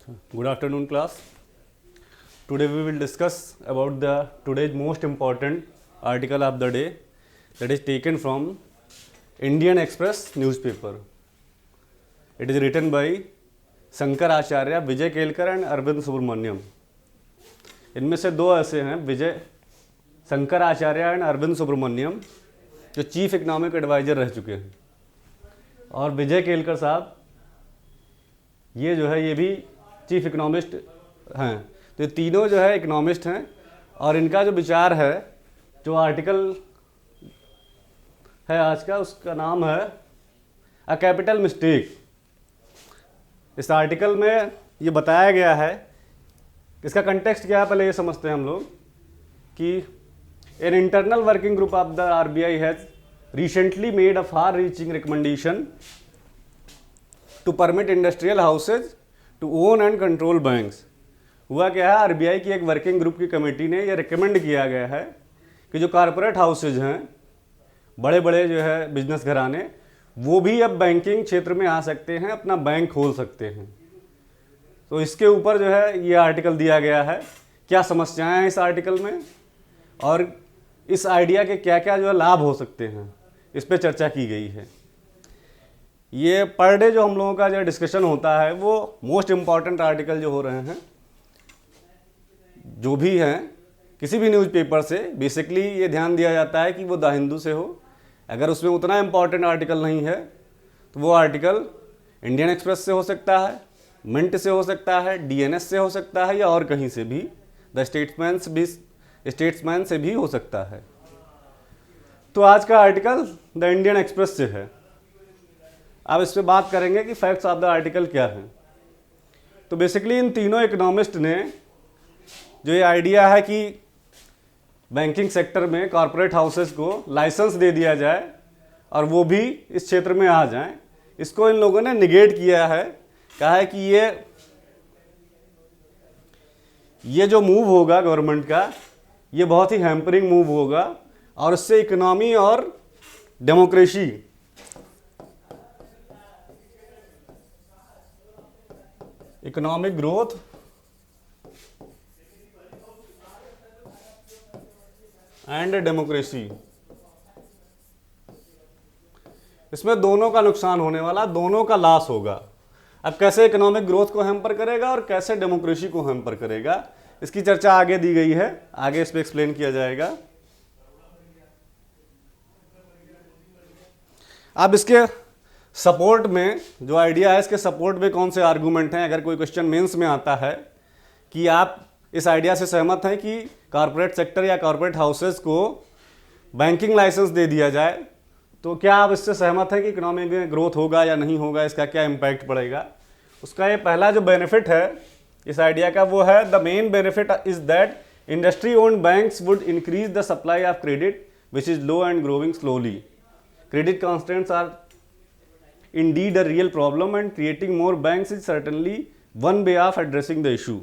Good afternoon, class. Today we will discuss about the today's most important article of the day, that is taken from Indian Express newspaper. It is written by Shankar Acharya, Vijay Kelkar and Arvind Subramanian. इनमें से दो ऐसे हैं, Vijay Shankar Acharya and Arvind Subramanian, जो chief economic adviser रह चुके हैं, और विजय केलकर साहब ये जो है ये भी चीफ इकोनॉमिस्ट हैं. तो ये तीनों जो है इकोनॉमिस्ट हैं, और इनका जो विचार है, जो आर्टिकल है आज का, उसका नाम है अ कैपिटल मिस्टेक. इस आर्टिकल में ये बताया गया है, इसका कंटेक्स्ट क्या है पहले ये समझते हैं हम लोग, कि an internal working group of the RBI has recently made a far reaching recommendation to permit industrial houses to own and control banks. हुआ क्या है, आरबीआई की एक वर्किंग ग्रुप की कमेटी ने यह रिकमेंड किया गया है कि जो कॉरपोरेट हाउसेज हैं, बड़े बड़े जो है बिजनेस घराने, वो भी अब बैंकिंग क्षेत्र में आ सकते हैं, अपना बैंक खोल सकते हैं. तो इसके ऊपर जो है ये आर्टिकल दिया गया है. क्या समस्याएं हैं इस आर्टिकल में, और इस आइडिया के क्या क्या जो है लाभ हो सकते हैं, इस पर चर्चा की गई है. ये पर डे जो हम लोगों का जो डिस्कशन होता है, वो मोस्ट इम्पॉर्टेंट आर्टिकल जो हो रहे हैं, जो भी हैं किसी भी न्यूज़पेपर से, बेसिकली ये ध्यान दिया जाता है कि वो द हिंदू से हो. अगर उसमें उतना इम्पॉर्टेंट आर्टिकल नहीं है तो वो आर्टिकल इंडियन एक्सप्रेस से हो सकता है, मिंट से हो सकता है, डीएनएस से हो सकता है, या और कहीं से भी, द स्टेट्समैन से भी हो सकता है. तो आज का आर्टिकल द इंडियन एक्सप्रेस से है. अब इस पर बात करेंगे कि फैक्ट्स ऑफ द आर्टिकल क्या हैं. तो बेसिकली इन तीनों इकोनॉमिस्ट ने जो ये आइडिया है कि बैंकिंग सेक्टर में कॉरपोरेट हाउसेस को लाइसेंस दे दिया जाए और वो भी इस क्षेत्र में आ जाएं, इसको इन लोगों ने निगेट किया है. कहा है कि ये जो मूव होगा गवर्नमेंट का, ये बहुत ही हैम्परिंग मूव होगा, और इससे इकोनॉमी और democracy, economic growth and democracy, इसमें दोनों का नुकसान होने वाला, दोनों का लॉस होगा. अब कैसे इकोनॉमिक ग्रोथ को हैम्पर करेगा और कैसे डेमोक्रेसी को हैम्पर करेगा, इसकी चर्चा आगे दी गई है, आगे इस पर एक्सप्लेन किया जाएगा. अब इसके सपोर्ट में जो आइडिया है, इसके सपोर्ट में कौन से आर्गूमेंट हैं. अगर कोई क्वेश्चन मेंस में आता है कि आप इस आइडिया से सहमत हैं कि कॉरपोरेट सेक्टर या कॉरपोरेट हाउसेस को बैंकिंग लाइसेंस दे दिया जाए, तो क्या आप इससे सहमत हैं कि इकोनॉमी में ग्रोथ होगा या नहीं होगा, इसका क्या इम्पैक्ट पड़ेगा. उसका ये पहला जो बेनिफिट है इस आइडिया का, वो है the main benefit is that industry owned banks would increase the supply of credit which is low and growing slowly. Credit constraints are indeed a real problem and creating more banks is certainly one way of addressing the issue.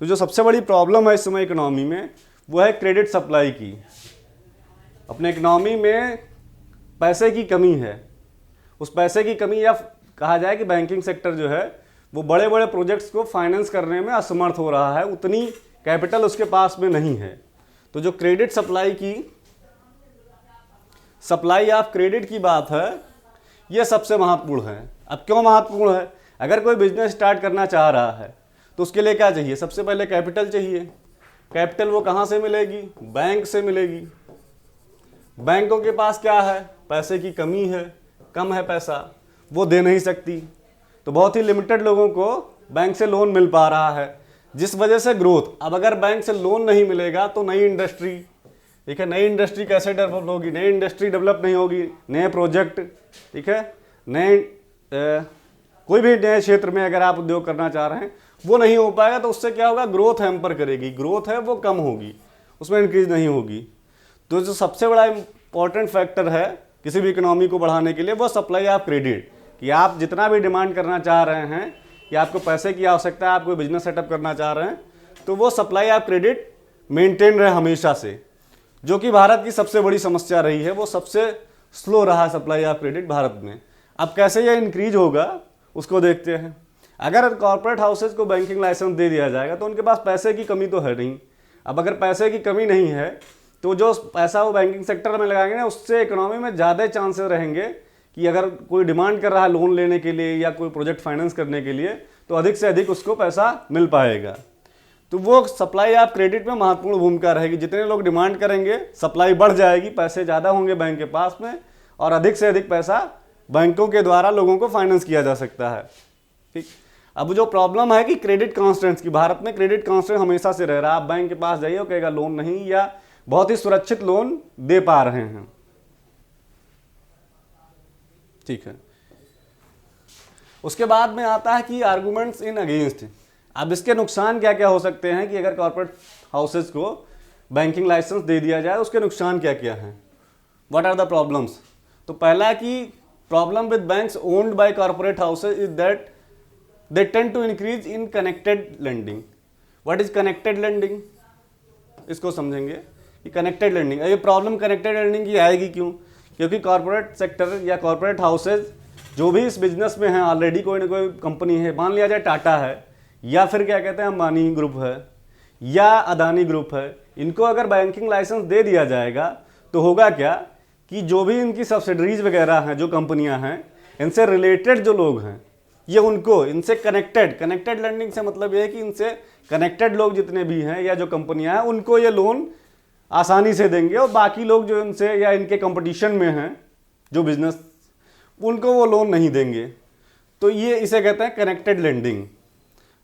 तो जो सबसे बड़ी problem है इस समय economy में, वो है क्रेडिट सप्लाई की. अपने इकोनॉमी में पैसे की कमी है. उस पैसे की कमी, या कहा जाए कि बैंकिंग सेक्टर जो है वो बड़े बड़े प्रोजेक्ट्स को फाइनेंस करने में असमर्थ हो रहा है, उतनी कैपिटल उसके पास में नहीं है. तो जो क्रेडिट सप्लाई ऑफ क्रेडिट की बात है, ये सबसे महत्वपूर्ण है. अब क्यों महत्वपूर्ण है, अगर कोई बिजनेस स्टार्ट करना चाह रहा है तो उसके लिए क्या चाहिए, सबसे पहले कैपिटल चाहिए. कैपिटल वो कहाँ से मिलेगी, बैंक से मिलेगी. बैंकों के पास क्या है, पैसे की कमी है, कम है पैसा, वो दे नहीं सकती. तो बहुत ही लिमिटेड लोगों को बैंक से लोन मिल पा रहा है, जिस वजह से ग्रोथ. अब अगर बैंक से लोन नहीं मिलेगा तो नई इंडस्ट्री, ठीक है, नई इंडस्ट्री कैसे डेवलप होगी, नई इंडस्ट्री डेवलप नहीं होगी, नए प्रोजेक्ट, ठीक है, नए कोई भी नए क्षेत्र में अगर आप उद्योग करना चाह रहे हैं, वो नहीं हो पाएगा. तो उससे क्या होगा, ग्रोथ हैम्पर करेगी, ग्रोथ है वो कम होगी, उसमें इंक्रीज नहीं होगी. तो जो सबसे बड़ा इंपॉर्टेंट फैक्टर है किसी भी इकोनॉमी को बढ़ाने के लिए, वो सप्लाई ऑफ क्रेडिट, कि आप जितना भी डिमांड करना चाह रहे हैं, कि आपको पैसे की आवश्यकता है, आप कोई बिजनेस सेटअप करना चाह रहे हैं, तो वो सप्लाई ऑफ क्रेडिट मेंटेन रहे हमेशा से, जो कि भारत की सबसे बड़ी समस्या रही है. वो सबसे स्लो रहा सप्लाई ऑफ क्रेडिट भारत में. अब कैसे ये इंक्रीज होगा उसको देखते हैं. अगर कॉर्पोरेट हाउसेज को बैंकिंग लाइसेंस दे दिया जाएगा तो उनके पास पैसे की कमी तो है नहीं। अब अगर पैसे की कमी नहीं है तो जो पैसा वो बैंकिंग सेक्टर में लगाएंगे ना, उससे इकोनॉमी में ज़्यादा चांसेस रहेंगे कि अगर कोई डिमांड कर रहा है लोन लेने के लिए या कोई प्रोजेक्ट फाइनेंस करने के लिए तो अधिक से अधिक उसको पैसा मिल पाएगा। तो वो सप्लाई ऑफ क्रेडिट में महत्वपूर्ण भूमिका रहेगी। जितने लोग डिमांड करेंगे सप्लाई बढ़ जाएगी, पैसे ज़्यादा होंगे बैंक के पास में और अधिक से अधिक पैसा बैंकों के द्वारा लोगों को फाइनेंस किया जा सकता है। ठीक। अब जो प्रॉब्लम है कि क्रेडिट कॉन्स्टेंट्स की, भारत में क्रेडिट कॉन्स्टेंट हमेशा से रह रहा है। आप बैंक के पास जाइए और कहेगा लोन नहीं, या बहुत ही सुरक्षित लोन दे पा रहे हैं। ठीक है। उसके बाद में आता है कि आर्गुमेंट्स इन अगेंस्ट। अब इसके नुकसान क्या क्या हो सकते हैं कि अगर कॉर्पोरेट हाउसेज को बैंकिंग लाइसेंस दे दिया जाए उसके नुकसान क्या क्या हैं, व्हाट आर द प्रॉब्लम्स। तो पहला कि problem with banks owned by corporate houses is that they tend to increase in connected lending. What is connected lending, इसको समझेंगे कि कनेक्टेड लेंडिंग, ये प्रॉब्लम कनेक्टेड लेंडिंग की आएगी क्यों, क्योंकि कॉर्पोरेट सेक्टर या कॉर्पोरेट हाउसेज जो भी इस बिजनेस में है ऑलरेडी, कोई ना कोई कंपनी है, मान लिया जाए टाटा है या फिर क्या कहते हैं अंबानी ग्रुप है या अदानी ग्रुप है, इनको अगर बैंकिंग लाइसेंस दे दिया जाएगा तो होगा क्या कि जो भी इनकी सब्सिडरीज वगैरह हैं, जो कंपनियां हैं, इनसे रिलेटेड जो लोग हैं, ये उनको इनसे कनेक्टेड लेंडिंग से मतलब ये है कि इनसे कनेक्टेड लोग जितने भी हैं या जो कंपनियां हैं उनको ये लोन आसानी से देंगे और बाकी लोग जो इनसे या इनके कंपटीशन में हैं जो बिजनेस, उनको वो लोन नहीं देंगे। तो ये इसे कहते हैं कनेक्टेड लेंडिंग।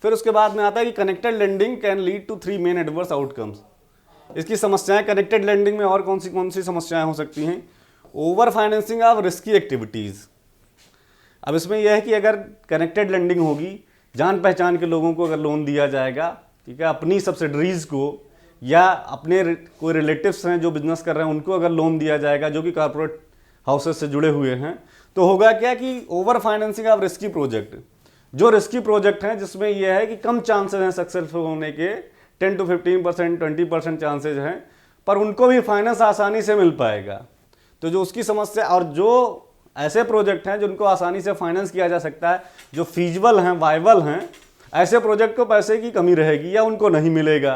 फिर उसके बाद में आता है कि connected lending can lead to 3 main adverse outcomes. इसकी समस्याएं कनेक्टेड लेंडिंग में और कौन सी समस्याएं हो सकती हैं। Over financing of risky activities. अब इसमें यह है कि अगर कनेक्टेड लेंडिंग होगी, जान पहचान के लोगों को अगर लोन दिया जाएगा, ठीक है, अपनी सब्सिडरीज को या अपने कोई रिलेटिव्स हैं जो बिजनेस कर रहे हैं उनको अगर लोन दिया जाएगा जो कि कॉर्पोरेट हाउसेज से जुड़े हुए हैं, तो होगा क्या कि over financing of risky project. जो रिस्की प्रोजेक्ट हैं जिसमें यह है कि कम चांसेस हैं सक्सेसफुल होने के, 10 to 15%, 20% चांसेज हैं, पर उनको भी फाइनेंस आसानी से मिल पाएगा। तो जो उसकी समस्या, और जो ऐसे प्रोजेक्ट हैं जिनको आसानी से फाइनेंस किया जा सकता है, जो फीजिबल हैं, वाइबल हैं, ऐसे प्रोजेक्ट को पैसे की कमी रहेगी या उनको नहीं मिलेगा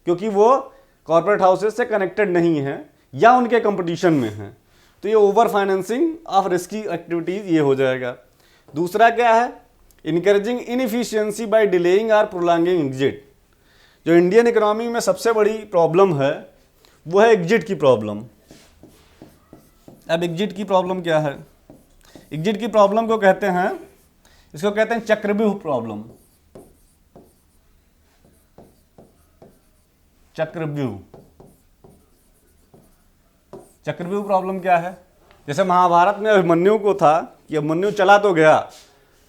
क्योंकि वो कॉर्पोरेट हाउसेज से कनेक्टेड नहीं है या उनके कंपटीशन में हैं। तो ये over financing of risky activities ये हो जाएगा। दूसरा क्या है, इनकरेजिंग इनएफिशिएंसी बाय डिलेइंग और प्रोलॉन्गिंग एग्जिट। जो इंडियन इकोनॉमी में सबसे बड़ी प्रॉब्लम है वो है एग्जिट की प्रॉब्लम। अब एग्जिट की प्रॉब्लम क्या है, एग्जिट की प्रॉब्लम को कहते हैं, इसको कहते हैं चक्रव्यूह प्रॉब्लम। चक्रव्यूह प्रॉब्लम क्या है, जैसे महाभारत में अभिमन्यु को था कि अभिमन्यु चला तो गया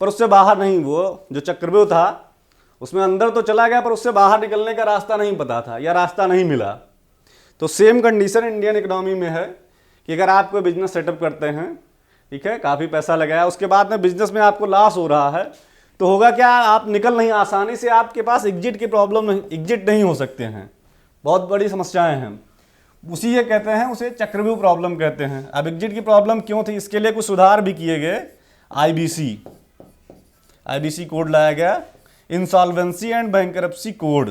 पर उससे बाहर नहीं, वो जो चक्रव्यूह था उसमें अंदर तो चला गया पर उससे बाहर निकलने का रास्ता नहीं पता था या रास्ता नहीं मिला। तो सेम कंडीशन इंडियन इकोनॉमी में है कि अगर आप कोई बिजनेस सेटअप करते हैं, ठीक है, काफ़ी पैसा लगाया, उसके बाद में बिजनेस में आपको लॉस हो रहा है, तो होगा क्या, आप निकल नहीं आसानी से, आपके पास एग्जिट की प्रॉब्लम नहीं, एग्जिट नहीं हो सकते हैं, बहुत बड़ी समस्याएं हैं, उसी ये कहते हैं, उसे चक्रव्यूह प्रॉब्लम कहते हैं। अब एग्जिट की प्रॉब्लम क्यों थी, इसके लिए कुछ सुधार भी किए गए। आईबीसी कोड लाया गया, इंसॉल्वेंसी एंड बैंकरप्सी कोड।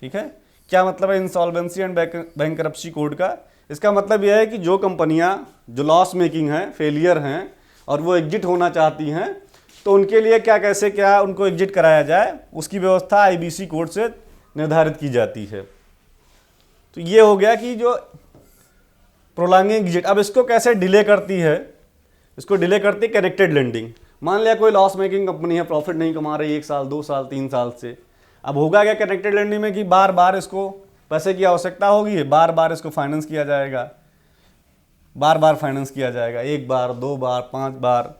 ठीक है, क्या मतलब है इंसॉल्वेंसी एंड बैंकरप्सी कोड का, इसका मतलब यह है कि जो कंपनियां जो लॉस मेकिंग हैं, फेलियर हैं और वो एग्जिट होना चाहती हैं, तो उनके लिए क्या उनको एग्जिट कराया जाए, उसकी व्यवस्था आईबीसी कोड से निर्धारित की जाती है। तो ये हो गया कि जो प्रोलॉन्गिंग एग्जिट। अब इसको कैसे डिले करती है, इसको डिले करती है कनेक्टेड लेंडिंग। मान लिया कोई लॉस मेकिंग कंपनी है, प्रॉफिट नहीं कमा रही 1 साल 2 साल 3 साल से, अब होगा क्या कनेक्टेड लेंडिंग में कि बार बार इसको पैसे की आवश्यकता होगी, बार बार इसको फाइनेंस किया जाएगा, बार बार फाइनेंस किया जाएगा, 1 बार 2 बार 5 बार।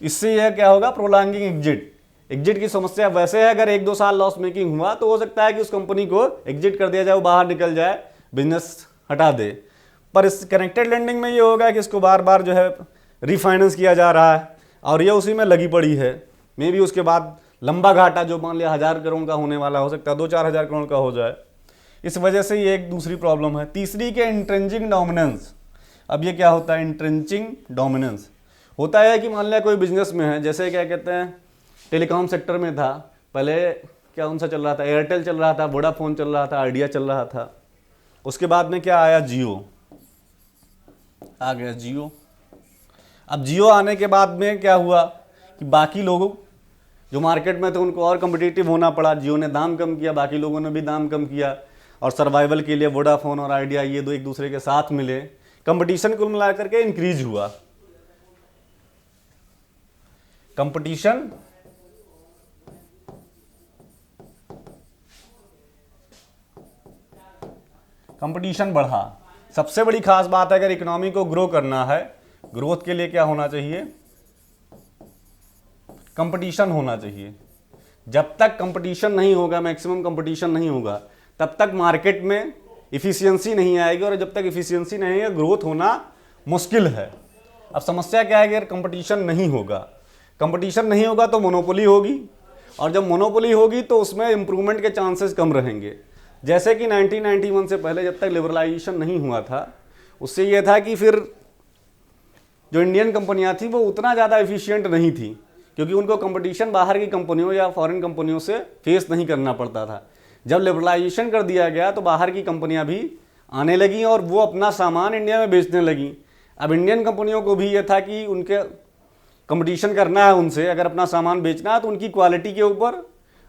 इससे यह क्या होगा, प्रोलॉन्गिंग एग्जिट। एग्जिट की समस्या वैसे है, अगर 1-2 साल लॉस मेकिंग हुआ तो हो सकता है कि उस कंपनी को एग्जिट कर दिया जाए, वो बाहर निकल जाए, बिजनेस हटा दे। पर इस कनेक्टेड लेंडिंग में ये होगा कि इसको बार बार जो है रीफाइनेंस किया जा रहा है और ये उसी में लगी पड़ी है। मे भी उसके बाद लंबा घाटा जो मान लिया 1000 करोड़ का होने वाला हो सकता है 2-4 हज़ार करोड़ का हो जाए। इस वजह से ये एक दूसरी प्रॉब्लम है। तीसरी के इंट्रेंचिंग डोमिनेंस। अब ये क्या होता है, इंट्रेंचिंग डोमिनेंस होता है कि मान लिया कोई बिजनेस में है, जैसे क्या कहते हैं टेलीकॉम सेक्टर में था। पहले क्या उनसा चल रहा था, एयरटेल चल रहा था, वोडाफोन चल रहा था, आइडिया चल रहा था। उसके बाद में क्या आया, जियो आ गया, जियो। अब जियो आने के बाद में क्या हुआ कि बाकी लोगों जो मार्केट में थे उनको और कम्पिटिटिव होना पड़ा। जियो ने दाम कम किया, बाकी लोगों ने भी दाम कम किया, और सर्वाइवल के लिए वोडाफोन और आइडिया ये दो एक दूसरे के साथ मिले। कंपटीशन कुल मिला करके इंक्रीज हुआ। कंपटीशन बढ़ा। सबसे बड़ी खास बात है, अगर इकोनॉमी को ग्रो करना है, ग्रोथ के लिए क्या होना चाहिए, कंपटीशन होना चाहिए। जब तक कंपटीशन नहीं होगा, मैक्सिमम कंपटीशन नहीं होगा, तब तक मार्केट में इफिशियंसी नहीं आएगी, और जब तक इफिशियंसी नहीं है, ग्रोथ होना मुश्किल है। अब समस्या क्या है कि अगर कंपटीशन नहीं होगा, कंपटीशन नहीं होगा तो मोनोपोली होगी, और जब मोनोपोली होगी तो उसमें इंप्रूवमेंट के चांसेस कम रहेंगे। जैसे कि 1991 से पहले जब तक लिबरलाइजेशन नहीं हुआ था, उससे यह था कि फिर जो इंडियन कंपनियां थी वो उतना ज़्यादा एफिशिएंट नहीं थी, क्योंकि उनको कंपटीशन बाहर की कंपनियों या फॉरेन कंपनियों से फेस नहीं करना पड़ता था। जब लिबरलाइजेशन कर दिया गया तो बाहर की कंपनियां भी आने लगी और वो अपना सामान इंडिया में बेचने लगी। अब इंडियन कंपनियों को भी ये था कि उनके कंपटीशन करना है उनसे, अगर अपना सामान बेचना है तो उनकी क्वालिटी के ऊपर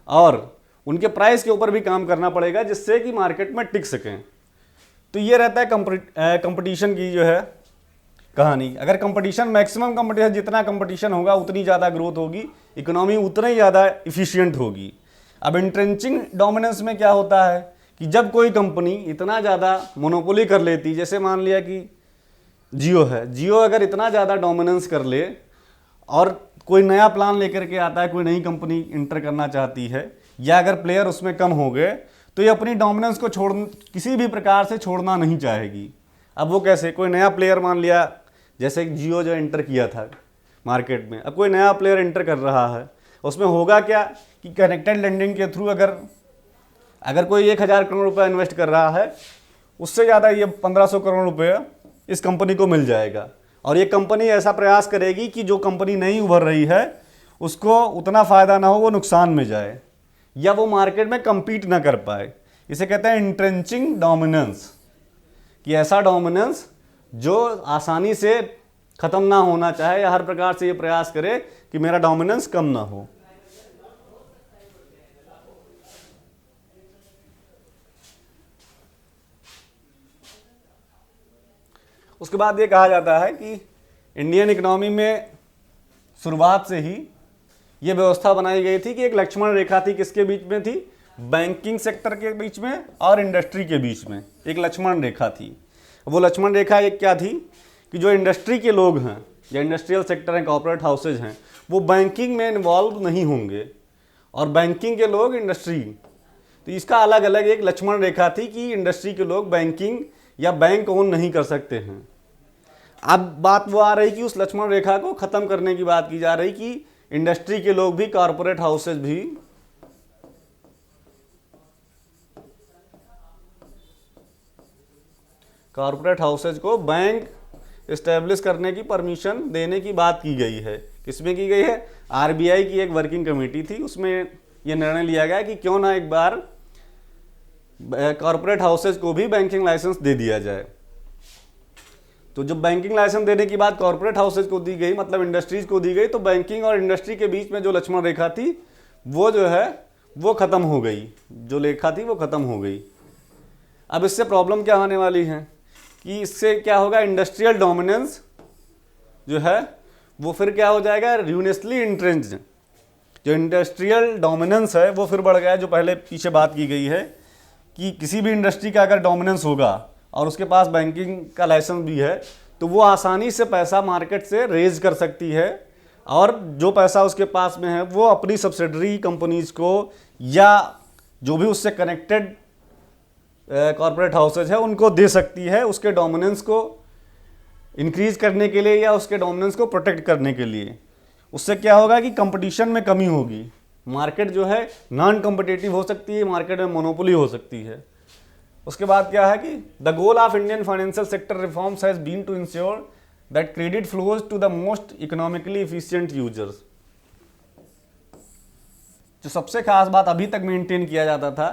और उनके प्राइस के ऊपर भी काम करना पड़ेगा, जिससे कि मार्केट में टिक सकें। तो ये रहता है कंपटीशन की जो है कहानी। अगर कंपटीशन, मैक्सिमम कंपटीशन, जितना कंपटीशन होगा उतनी ज़्यादा ग्रोथ होगी, इकोनॉमी उतना ही ज़्यादा इफिशिएंट होगी। अब इंट्रेंचिंग डोमिनेंस में क्या होता है कि जब कोई कंपनी इतना ज़्यादा मोनोपोली कर लेती, जैसे मान लिया कि जियो है, जियो अगर इतना ज़्यादा डोमिनेंस कर ले और कोई नया प्लान लेकर के आता है, कोई नई कंपनी इंटर करना चाहती है, या अगर प्लेयर उसमें कम हो गए, तो ये अपनी डोमिनेंस को किसी भी प्रकार से छोड़ना नहीं चाहेगी। अब वो कैसे, कोई नया प्लेयर मान लिया, जैसे जियो जो एंटर किया था मार्केट में, अब कोई नया प्लेयर एंटर कर रहा है, उसमें होगा क्या कि कनेक्टेड लेंडिंग के थ्रू अगर कोई 1000 करोड़ रुपये इन्वेस्ट कर रहा है, उससे ज़्यादा ये 1500 करोड़ रुपये इस कंपनी को मिल जाएगा। और ये कंपनी ऐसा प्रयास करेगी कि जो कंपनी नहीं उभर रही है उसको उतना फ़ायदा ना हो, वो नुकसान में जाए, या वो मार्केट में compete ना कर पाए। इसे कहते हैं इंट्रेंचिंग डोमिनेंस, कि ऐसा डोमिनेंस जो आसानी से ख़त्म ना होना चाहे, या हर प्रकार से ये प्रयास करे कि मेरा डोमिनेंस कम ना हो। उसके बाद ये कहा जाता है कि इंडियन इकोनॉमी में शुरुआत से ही ये व्यवस्था बनाई गई थी कि एक लक्ष्मण रेखा थी, किसके बीच में थी, बैंकिंग सेक्टर के बीच में और इंडस्ट्री के बीच में एक लक्ष्मण रेखा थी। वो लक्ष्मण रेखा एक क्या थी कि जो इंडस्ट्री के लोग हैं या इंडस्ट्रियल सेक्टर हैं, कॉर्पोरेट हाउसेज हैं, वो बैंकिंग में इन्वॉल्व नहीं होंगे, और बैंकिंग के लोग इंडस्ट्री। तो इसका अलग अलग एक लक्ष्मण रेखा थी कि इंडस्ट्री के लोग बैंकिंग या बैंक ओन नहीं कर सकते हैं। अब बात वो आ रही कि उस लक्ष्मण रेखा को ख़त्म करने की बात की जा रही कि इंडस्ट्री के लोग भी, कॉर्पोरेट हाउसेज भी को बैंक इस्टेब्लिश करने की परमिशन देने की बात की गई है। किसमें की गई है, आरबीआई की एक वर्किंग कमेटी थी, उसमें यह निर्णय लिया गया कि क्यों ना एक बार कॉर्पोरेट हाउसेज को भी बैंकिंग लाइसेंस दे दिया जाए। तो जब बैंकिंग लाइसेंस देने की बात कॉर्पोरेट हाउसेज को दी गई, मतलब इंडस्ट्रीज को दी गई, तो बैंकिंग और इंडस्ट्री के बीच में जो लक्ष्मण रेखा थी वो जो है वो ख़त्म हो गई, जो रेखा थी वो ख़त्म हो गई। अब इससे प्रॉब्लम क्या आने वाली है कि इससे क्या होगा, इंडस्ट्रियल डोमिनेंस जो है वो फिर क्या हो जाएगा, र्यूनेसली इंट्रेंच्ड। जो इंडस्ट्रियल डोमिनेंस है वो फिर बढ़ गया, जो पहले पीछे बात की गई है कि किसी भी इंडस्ट्री का अगर डोमिनेंस होगा और उसके पास बैंकिंग का लाइसेंस भी है, तो वो आसानी से पैसा मार्केट से रेज कर सकती है, और जो पैसा उसके पास में है वो अपनी सब्सिडरी कंपनीज को या जो भी उससे कनेक्टेड कॉर्पोरेट हाउसेज है उनको दे सकती है, उसके डोमिनेंस को इंक्रीज करने के लिए या उसके डोमिनेंस को प्रोटेक्ट करने के लिए। उससे क्या होगा कि कंपटीशन में कमी होगी, मार्केट जो है नॉन कम्पिटिटिव हो सकती है, मार्केट में मोनोपोली हो सकती है। उसके बाद क्या है कि the goal of Indian financial sector reforms has been to ensure that credit flows to the most economically efficient users. जो सबसे खास बात अभी तक मेंटेन किया जाता था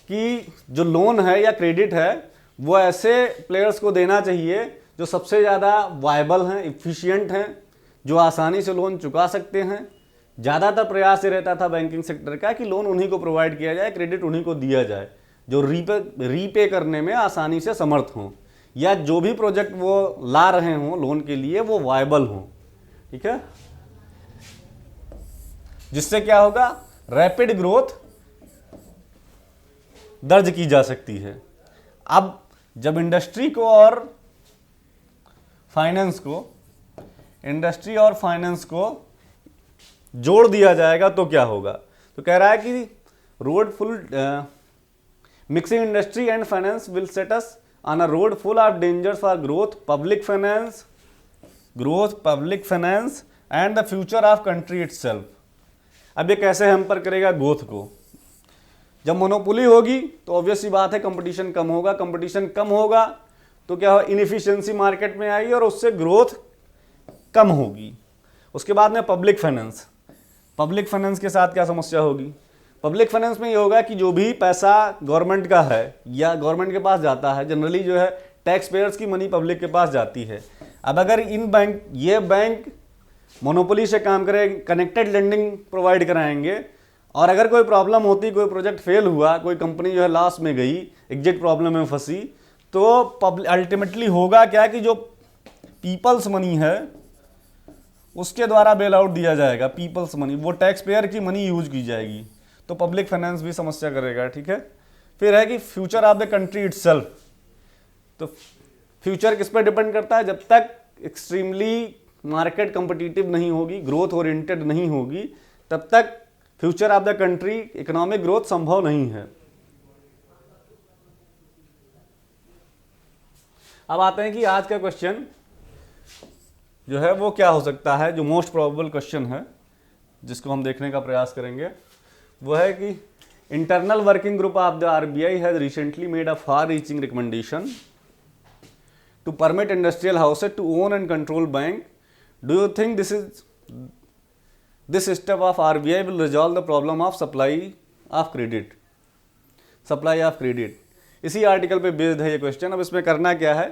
कि जो लोन है या क्रेडिट है वो ऐसे प्लेयर्स को देना चाहिए जो सबसे ज़्यादा वायबल हैं, इफ़िशियंट हैं, जो आसानी से लोन चुका सकते हैं। ज़्यादातर प्रयास ये रहता था बैंकिंग सेक्टर का कि लोन उन्हीं को प्रोवाइड किया जाए, क्रेडिट उन्हीं को दिया जाए जो रीपे करने में आसानी से समर्थ हों, या जो भी प्रोजेक्ट वो ला रहे हों लोन के लिए वो वायबल हों। ठीक है, जिससे क्या होगा, रैपिड ग्रोथ दर्ज की जा सकती है। अब जब इंडस्ट्री और फाइनेंस को जोड़ दिया जाएगा तो क्या होगा, तो कह रहा है कि road full mixing industry and finance will set us on a road full of dangers for growth, public finance and the future of country itself. अब ये कैसे हैम्पर करेगा ग्रोथ को? जब मोनोपोली होगी तो ऑब्वियस सी बात है कंपटीशन कम होगा, कंपटीशन कम होगा तो क्या हो, इनएफिशिएंसी मार्केट में आएगी और उससे ग्रोथ कम होगी। उसके बाद में पब्लिक फाइनेंस के साथ क्या समस्या होगी? पब्लिक फाइनेंस में ये होगा कि जो भी पैसा गवर्नमेंट का है या गवर्नमेंट के पास जाता है, जनरली जो है टैक्स पेयर्स की मनी पब्लिक के पास जाती है। अब अगर ये बैंक मोनोपोली से काम करें, कनेक्टेड लेंडिंग प्रोवाइड कराएंगे, और अगर कोई प्रॉब्लम होती, कोई प्रोजेक्ट फेल हुआ, कोई कंपनी जो है लॉस में गई, एग्जिट प्रॉब्लम में फंसी, तो अल्टीमेटली होगा क्या कि जो पीपल्स मनी है उसके द्वारा बेल आउट दिया जाएगा। पीपल्स मनी, वो टैक्स पेयर की मनी यूज की जाएगी, तो पब्लिक फाइनेंस भी समस्या करेगा। ठीक है, फिर है कि future of the country itself. तो फ्यूचर किस पर डिपेंड करता है? जब तक एक्सट्रीमली मार्केट कंपटीटिव नहीं होगी, ग्रोथ ओरिएंटेड नहीं होगी, तब तक future of the country, economic growth संभव नहीं है। अब आते हैं कि आज का क्वेश्चन जो है वो क्या हो सकता है, जो मोस्ट प्रोबेबल क्वेश्चन है जिसको हम देखने का प्रयास करेंगे, वो है कि internal working group of the RBI has recently made a far reaching recommendation to permit industrial houses to own and control bank. Do you think this step of RBI will resolve the problem of supply of credit? इसी article पे based है ये question. अब इसमें करना क्या है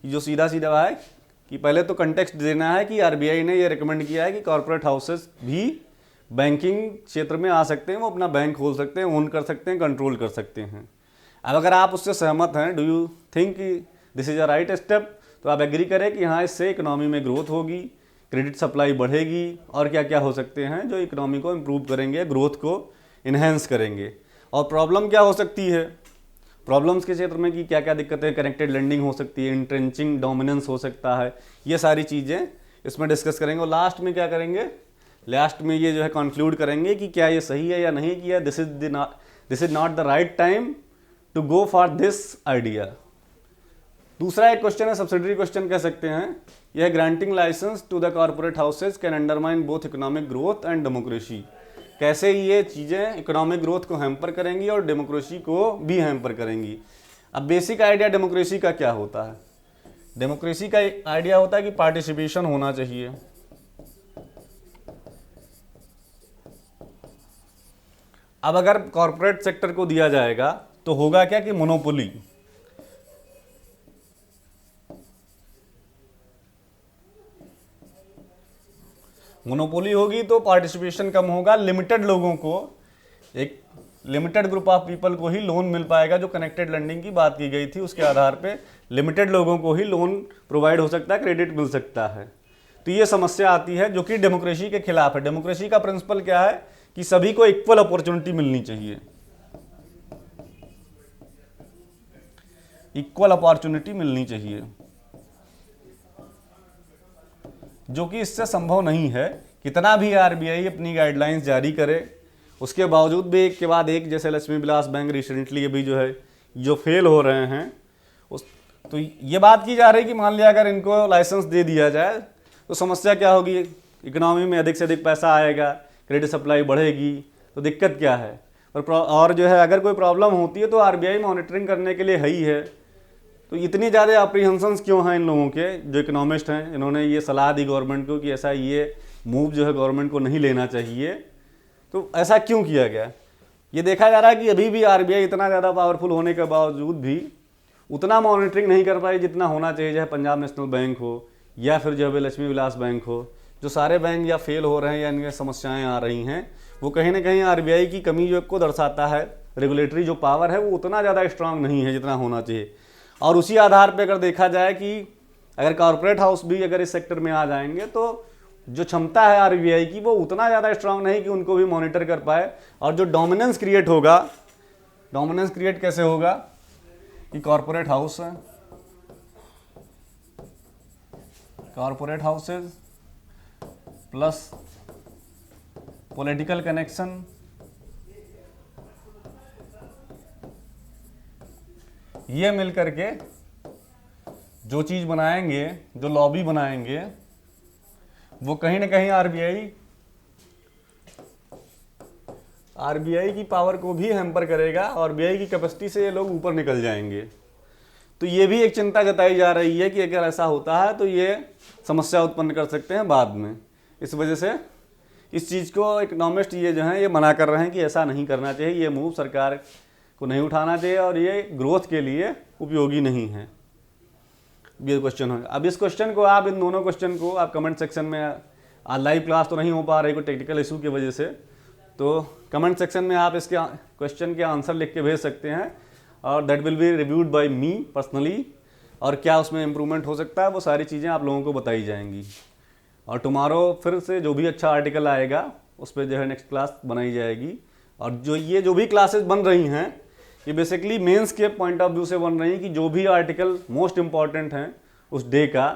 कि जो सीधा सीधा है कि पहले तो कंटेक्स्ट देना है कि आरबीआई ने ये रिकमेंड किया है कि कॉर्पोरेट हाउसेस भी बैंकिंग क्षेत्र में आ सकते हैं, वो अपना बैंक खोल सकते हैं, ओन कर सकते हैं, कंट्रोल कर सकते हैं। अब अगर आप उससे सहमत हैं, do you think this is a right step, तो आप एग्री करें कि हाँ इससे इकोनॉमी में ग्रोथ होगी, क्रेडिट सप्लाई बढ़ेगी, और क्या क्या हो सकते हैं जो इकोनॉमी को इम्प्रूव करेंगे, ग्रोथ को इन्हेंस करेंगे। और प्रॉब्लम क्या हो सकती है, प्रॉब्लम्स के क्षेत्र में कि क्या क्या दिक्कतें, कनेक्टेड लेंडिंग हो सकती है, इंट्रेंचिंग डोमिनेंस हो सकता है, ये सारी चीज़ें इसमें डिस्कस करेंगे। और लास्ट में क्या करेंगे, लास्ट में ये जो है कंक्लूड करेंगे कि क्या ये सही है या नहीं किया, this is not the right time to go for this idea. दूसरा एक क्वेश्चन है, सब्सिडरी क्वेश्चन कह सकते हैं, यह granting licence to the corporate houses can undermine both economic growth and democracy. कैसे ये चीज़ें इकोनॉमिक ग्रोथ को हैम्पर करेंगी और डेमोक्रेसी को भी हैम्पर करेंगी। अब बेसिक आइडिया डेमोक्रेसी का क्या होता है? डेमोक्रेसी का आइडिया होता है कि पार्टिसिपेशन होना चाहिए। अब अगर कॉर्पोरेट सेक्टर को दिया जाएगा तो होगा क्या कि मोनोपोली, होगी तो पार्टिसिपेशन कम होगा, लिमिटेड लोगों को, एक लिमिटेड ग्रुप ऑफ पीपल को ही लोन मिल पाएगा। जो कनेक्टेड लेंडिंग की बात की गई थी उसके आधार पे लिमिटेड लोगों को ही लोन प्रोवाइड हो सकता है, क्रेडिट मिल सकता है। तो ये समस्या आती है जो कि डेमोक्रेसी के खिलाफ है। डेमोक्रेसी का प्रिंसिपल क्या है कि सभी को इक्वल अपॉर्चुनिटी मिलनी चाहिए, इक्वल अपॉर्चुनिटी मिलनी चाहिए, जो कि इससे संभव नहीं है। कितना भी आरबीआई अपनी गाइडलाइंस जारी करे, उसके बावजूद भी एक के बाद एक, जैसे लक्ष्मी विलास बैंक रिसेंटली अभी जो है जो फेल हो रहे हैं, तो ये बात की जा रही है कि मान लिया अगर इनको लाइसेंस दे दिया जाए तो समस्या क्या होगी, इकोनॉमी में अधिक से अधिक पैसा आएगा, क्रेडिट सप्लाई बढ़ेगी, तो दिक्कत क्या है। और जो है अगर कोई प्रॉब्लम होती है तो आरबीआई मॉनिटरिंग करने के लिए है ही है। तो इतनी ज़्यादा अप्रीहेंशंस क्यों हैं इन लोगों के, जो इकोनॉमिस्ट हैं, इन्होंने ये सलाह दी गवर्नमेंट को कि ऐसा ये मूव जो है गवर्नमेंट को नहीं लेना चाहिए। तो ऐसा क्यों किया गया? ये देखा जा रहा है कि अभी भी आरबीआई इतना ज़्यादा पावरफुल होने के बावजूद भी उतना मॉनिटरिंग नहीं कर पाई जितना होना चाहिए, चाहे पंजाब नेशनल बैंक हो या फिर जो है लक्ष्मी विलास बैंक हो। जो सारे बैंक या फेल हो रहे हैं या इनमें समस्याएं आ रही हैं, वो कहीं ना कहीं आरबीआई की कमी जो को दर्शाता है। रेगुलेटरी जो पावर है वो उतना ज़्यादा स्ट्रांग नहीं है जितना होना चाहिए। और उसी आधार पर अगर देखा जाए कि अगर कॉरपोरेट हाउस भी अगर इस सेक्टर में आ जाएंगे तो जो क्षमता है आरबीआई की वो उतना ज़्यादा स्ट्रांग नहीं कि उनको भी मॉनिटर कर पाए। और जो डोमिनेंस क्रिएट होगा, डोमिनेंस क्रिएट कैसे होगा कि कॉरपोरेट हाउस है, corporate houses plus political connection, ये मिलकर के जो चीज़ बनाएंगे, जो लॉबी बनाएंगे, वो कहीं ना कहीं आरबीआई की पावर को भी हैम्पर करेगा। आरबीआई की कैपेसिटी से ये लोग ऊपर निकल जाएंगे। तो ये भी एक चिंता जताई जा रही है कि अगर ऐसा होता है तो ये समस्या उत्पन्न कर सकते हैं बाद में। इस वजह से इस चीज़ को इकोनॉमिस्ट ये जो हैं ये मना कर रहे हैं कि ऐसा नहीं करना चाहिए, ये मूव सरकार को नहीं उठाना चाहिए और ये ग्रोथ के लिए उपयोगी नहीं है। ये क्वेश्चन होगा। अब इस क्वेश्चन को आप, इन दोनों क्वेश्चन को आप कमेंट सेक्शन में, लाइव क्लास तो नहीं हो पा रही कोई टेक्निकल इशू की वजह से, तो कमेंट सेक्शन में आप इसके क्वेश्चन के आंसर लिख के भेज सकते हैं और that will be reviewed by me personally. और क्या उसमें इम्प्रूवमेंट हो सकता है वो सारी चीज़ें आप लोगों को बताई जाएंगी। और टुमारो फिर से जो भी अच्छा आर्टिकल आएगा उस पर जो है नेक्स्ट क्लास बनाई जाएगी। और जो भी क्लासेस बन रही हैं ये बेसिकली मेंस के पॉइंट ऑफ व्यू से बन रही हैं कि जो भी आर्टिकल मोस्ट इम्पॉर्टेंट हैं उस डे का,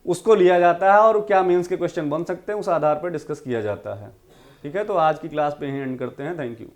उसको लिया जाता है और क्या मेंस के क्वेश्चन बन सकते हैं उस आधार पर डिस्कस किया जाता है। ठीक है, तो आज की क्लास पे ही एंड करते हैं। Thank you.